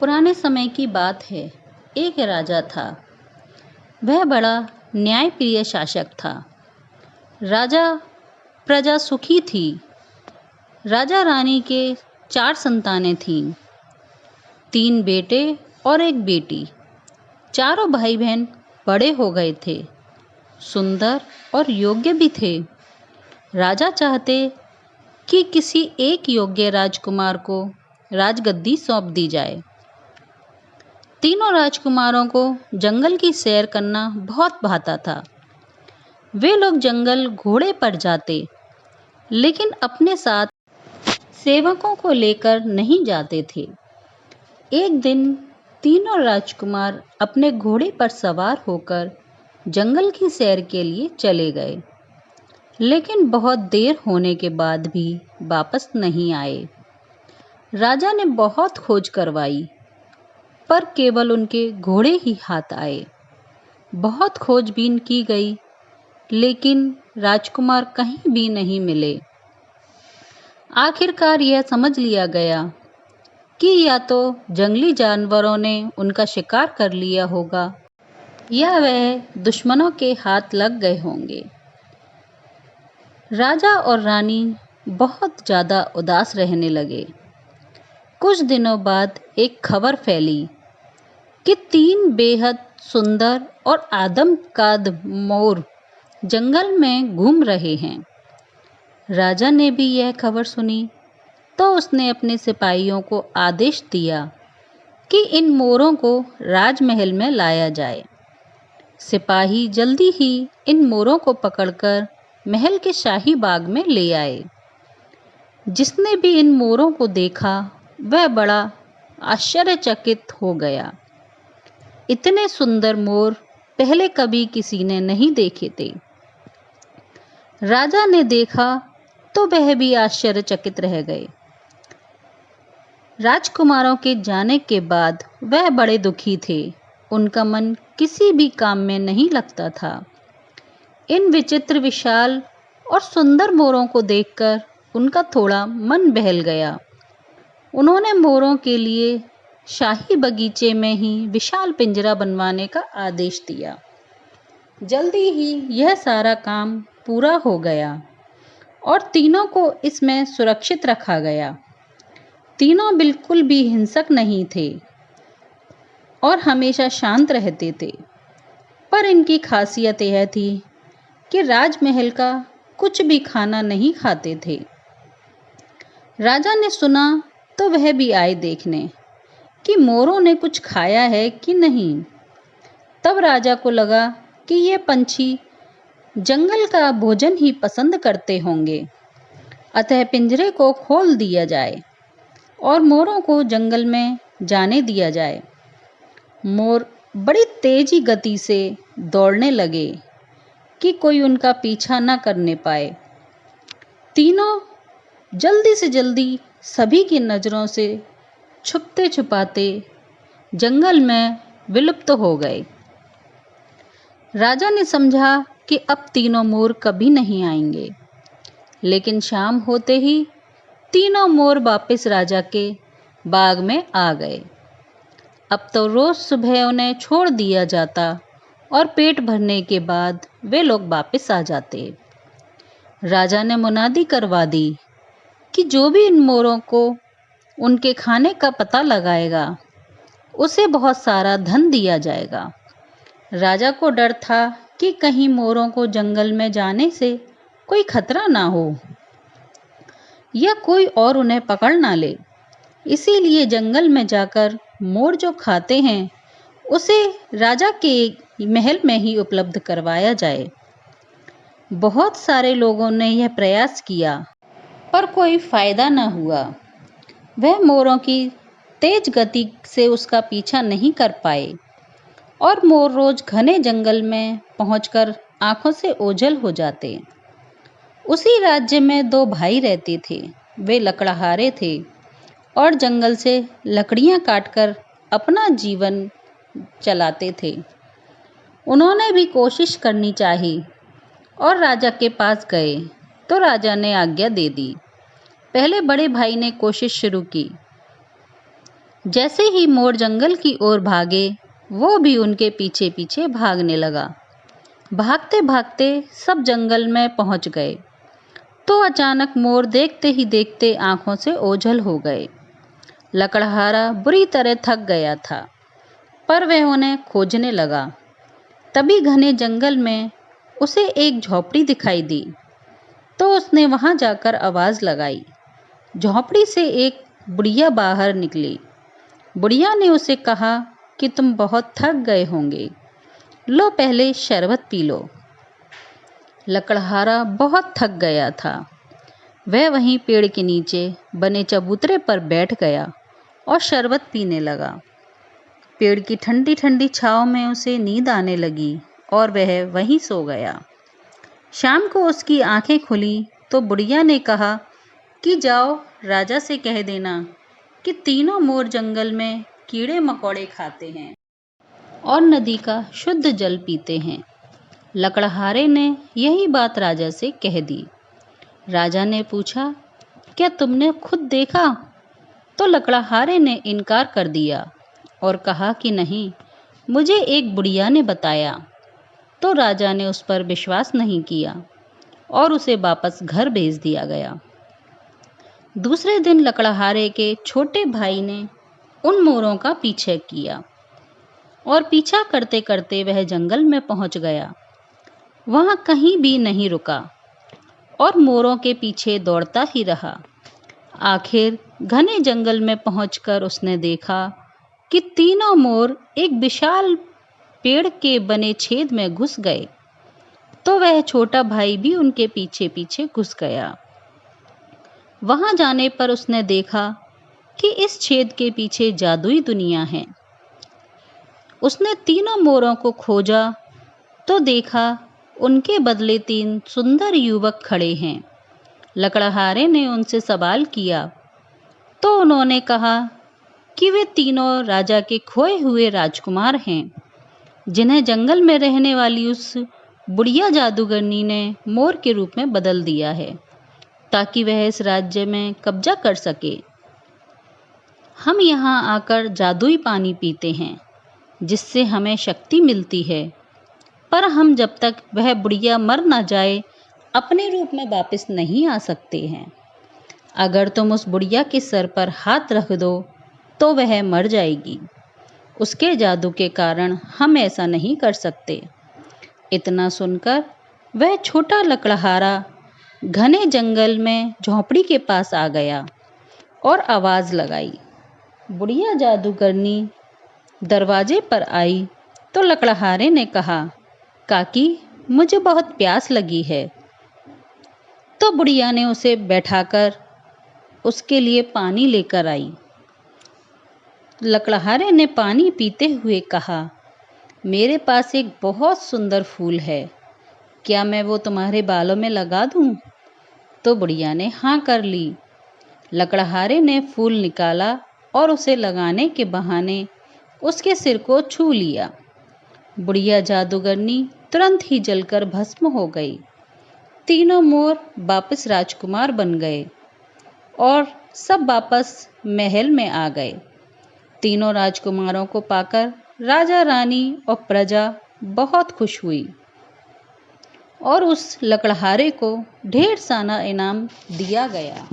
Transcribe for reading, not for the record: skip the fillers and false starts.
पुराने समय की बात है। एक राजा था। वह बड़ा न्यायप्रिय शासक था। राजा प्रजा सुखी थी। राजा रानी के 4 संतानें थीं, 3 बेटे और 1 बेटी। चारों भाई बहन बड़े हो गए थे, सुंदर और योग्य भी थे। राजा चाहते कि किसी एक योग्य राजकुमार को राजगद्दी सौंप दी जाए। तीनों राजकुमारों को जंगल की सैर करना बहुत भाता था। वे लोग जंगल घोड़े पर जाते, लेकिन अपने साथ सेवकों को लेकर नहीं जाते थे। एक दिन तीनों राजकुमार अपने घोड़े पर सवार होकर जंगल की सैर के लिए चले गए, लेकिन बहुत देर होने के बाद भी वापस नहीं आए। राजा ने बहुत खोज करवाई, पर केवल उनके घोड़े ही हाथ आए। बहुत खोजबीन की गई, लेकिन राजकुमार कहीं भी नहीं मिले। आखिरकार यह समझ लिया गया कि या तो जंगली जानवरों ने उनका शिकार कर लिया होगा या वह दुश्मनों के हाथ लग गए होंगे। राजा और रानी बहुत ज़्यादा उदास रहने लगे। कुछ दिनों बाद एक खबर फैली कि 3 बेहद सुंदर और आदमकद मोर जंगल में घूम रहे हैं। राजा ने भी यह खबर सुनी तो उसने अपने सिपाहियों को आदेश दिया कि इन मोरों को राजमहल में लाया जाए। सिपाही जल्दी ही इन मोरों को पकड़कर महल के शाही बाग में ले आए। जिसने भी इन मोरों को देखा वह बड़ा आश्चर्यचकित हो गया। इतने सुंदर मोर पहले कभी किसी ने नहीं देखे थे। राजा ने देखा तो वह भी आश्चर्यचकित रह गए। राजकुमारों के जाने के बाद वह बड़े दुखी थे। उनका मन किसी भी काम में नहीं लगता था। इन विचित्र, विशाल और सुंदर मोरों को देखकर उनका थोड़ा मन बहल गया। उन्होंने मोरों के लिए शाही बगीचे में ही विशाल पिंजरा बनवाने का आदेश दिया। जल्दी ही यह सारा काम पूरा हो गया और तीनों को इसमें सुरक्षित रखा गया। तीनों बिल्कुल भी हिंसक नहीं थे और हमेशा शांत रहते थे। पर इनकी खासियत यह थी कि राजमहल का कुछ भी खाना नहीं खाते थे। राजा ने सुना तो वह भी आए देखने कि मोरों ने कुछ खाया है कि नहीं। तब राजा को लगा कि ये पंछी जंगल का भोजन ही पसंद करते होंगे, अतः पिंजरे को खोल दिया जाए और मोरों को जंगल में जाने दिया जाए। मोर बड़ी तेजी गति से दौड़ने लगे कि कोई उनका पीछा न करने पाए। तीनों जल्दी से जल्दी सभी की नज़रों से छुपते छुपाते जंगल में विलुप्त हो गए। राजा ने समझा कि अब तीनों मोर कभी नहीं आएंगे, लेकिन शाम होते ही तीनों मोर वापस राजा के बाग में आ गए। अब तो रोज सुबह उन्हें छोड़ दिया जाता और पेट भरने के बाद वे लोग वापस आ जाते। राजा ने मुनादी करवा दी कि जो भी इन मोरों को उनके खाने का पता लगाएगा उसे बहुत सारा धन दिया जाएगा। राजा को डर था कि कहीं मोरों को जंगल में जाने से कोई खतरा ना हो या कोई और उन्हें पकड़ ना ले। इसीलिए जंगल में जाकर मोर जो खाते हैं उसे राजा के महल में ही उपलब्ध करवाया जाए। बहुत सारे लोगों ने यह प्रयास किया, पर कोई फायदा न हुआ। वह मोरों की तेज गति से उसका पीछा नहीं कर पाए और मोर रोज घने जंगल में पहुंचकर आंखों से ओझल हो जाते। उसी राज्य में 2 भाई रहते थे। वे लकड़हारे थे और जंगल से लकड़ियां काटकर अपना जीवन चलाते थे। उन्होंने भी कोशिश करनी चाहिए और राजा के पास गए तो राजा ने आज्ञा दे दी। पहले बड़े भाई ने कोशिश शुरू की, जैसे ही मोर जंगल की ओर भागे, वो भी उनके पीछे पीछे भागने लगा। भागते भागते सब जंगल में पहुंच गए तो अचानक मोर देखते ही देखते आंखों से ओझल हो गए। लकड़हारा बुरी तरह थक गया था, पर वह उन्हें खोजने लगा। तभी घने जंगल में उसे एक झोपड़ी दिखाई दी, तो उसने वहां जाकर आवाज़ लगाई। झोपड़ी से एक बुढ़िया बाहर निकली। बुढ़िया ने उसे कहा कि तुम बहुत थक गए होंगे, लो पहले शरबत पी लो। लकड़हारा बहुत थक गया था। वह वहीं पेड़ के नीचे बने चबूतरे पर बैठ गया और शरबत पीने लगा। पेड़ की ठंडी ठंडी छाँव में उसे नींद आने लगी और वह वहीं सो गया। शाम को उसकी आंखें खुली तो बुढ़िया ने कहा कि जाओ राजा से कह देना कि तीनों मोर जंगल में कीड़े मकोड़े खाते हैं और नदी का शुद्ध जल पीते हैं। लकड़हारे ने यही बात राजा से कह दी। राजा ने पूछा, क्या तुमने खुद देखा? तो लकड़हारे ने इनकार कर दिया और कहा कि नहीं, मुझे एक बुढ़िया ने बताया। तो राजा ने उस पर विश्वास नहीं किया और उसे वापस घर भेज दिया गया। दूसरे दिन लकड़हारे के छोटे भाई ने उन मोरों का पीछा किया और पीछा करते करते वह जंगल में पहुंच गया। वहां कहीं भी नहीं रुका और मोरों के पीछे दौड़ता ही रहा। आखिर घने जंगल में पहुंचकर उसने देखा कि तीनों मोर एक विशाल पेड़ के बने छेद में घुस गए। तो वह छोटा भाई भी उनके पीछे पीछे घुस गया। वहां जाने पर उसने देखा कि इस छेद के पीछे जादुई दुनिया है। उसने तीनों मोरों को खोजा तो देखा उनके बदले 3 सुंदर युवक खड़े हैं। लकड़हारे ने उनसे सवाल किया तो उन्होंने कहा कि वे तीनों राजा के खोए हुए राजकुमार हैं, जिन्हें जंगल में रहने वाली उस बुढ़िया जादूगरनी ने मोर के रूप में बदल दिया है, ताकि वह इस राज्य में कब्जा कर सके। हम यहाँ आकर जादुई पानी पीते हैं, जिससे हमें शक्ति मिलती है, पर हम जब तक वह बुढ़िया मर न जाए अपने रूप में वापस नहीं आ सकते हैं। अगर तुम उस बुढ़िया के सर पर हाथ रख दो तो वह मर जाएगी। उसके जादू के कारण हम ऐसा नहीं कर सकते। इतना सुनकर वह छोटा लकड़हारा घने जंगल में झोंपड़ी के पास आ गया और आवाज़ लगाई। बुढ़िया जादूगरनी दरवाजे पर आई तो लकड़हारे ने कहा, काकी, मुझे बहुत प्यास लगी है। तो बुढ़िया ने उसे बैठाकर उसके लिए पानी लेकर आई। लकड़हारे ने पानी पीते हुए कहा, मेरे पास एक बहुत सुंदर फूल है, क्या मैं वो तुम्हारे बालों में लगा दूं? तो बुढ़िया ने हाँ कर ली। लकड़हारे ने फूल निकाला और उसे लगाने के बहाने उसके सिर को छू लिया। बुढ़िया जादूगरनी तुरंत ही जलकर भस्म हो गई। तीनों मोर वापस राजकुमार बन गए और सब वापस महल में आ गए। तीनों राजकुमारों को पाकर राजा, रानी और प्रजा बहुत खुश हुई और उस लकड़हारे को ढेर सारा इनाम दिया गया।